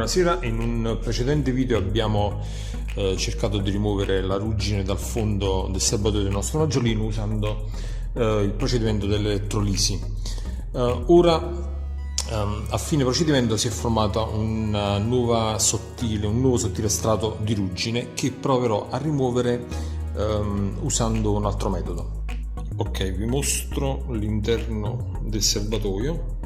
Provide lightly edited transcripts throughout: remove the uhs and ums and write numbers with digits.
Buonasera, in un precedente video abbiamo cercato di rimuovere la ruggine dal fondo del serbatoio del nostro noggiolino usando il procedimento dell'elettrolisi. Ora a fine procedimento si è formato un nuovo sottile strato di ruggine che proverò a rimuovere usando un altro metodo. Ok, vi mostro l'interno del serbatoio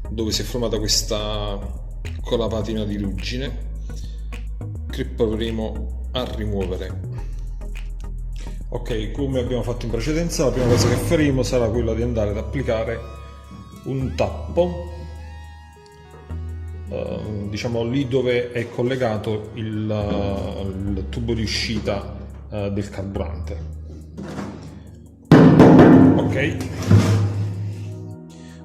dove si è formata questa colapatina di ruggine che proveremo a rimuovere. Ok, come abbiamo fatto in precedenza, la prima cosa che faremo sarà quella di andare ad applicare un tappo diciamo lì dove è collegato il tubo di uscita del carburante.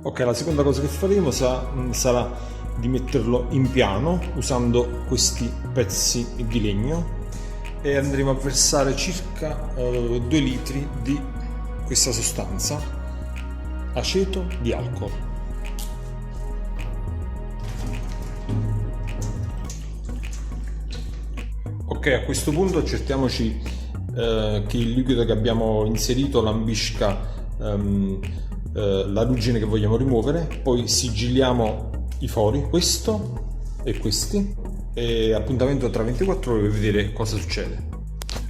Ok, la seconda cosa che faremo sarà di metterlo in piano usando questi pezzi di legno e andremo a versare circa 2 litri di questa sostanza, aceto di alcol. Ok, a questo punto accertiamoci che il liquido che abbiamo inserito lambisca la ruggine che vogliamo rimuovere, poi sigilliamo i fori, questo e questi, e appuntamento tra 24 ore per vedere cosa succede.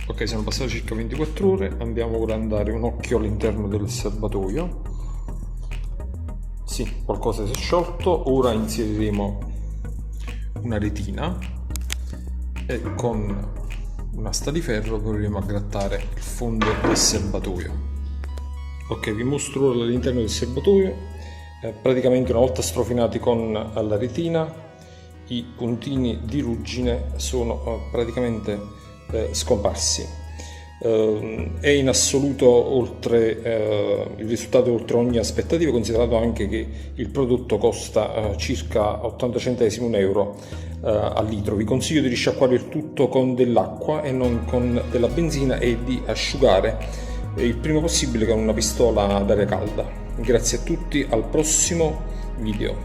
Ok, sono passate circa 24 ore, andiamo ora a dare un occhio all'interno del serbatoio. Sì, qualcosa si è sciolto. Ora inseriremo una retina e con un'asta di ferro proveremo a grattare il fondo del serbatoio. Ok, vi mostro ora all'interno del serbatoio. Praticamente una volta strofinati con la retina, i puntini di ruggine sono praticamente scomparsi. È in assoluto il risultato è oltre ogni aspettativa, considerato anche che il prodotto costa circa 80 centesimi, €1 al litro. Vi consiglio di risciacquare il tutto con dell'acqua e non con della benzina e di asciugare il prima possibile con una pistola ad aria calda. Grazie a tutti, al prossimo video.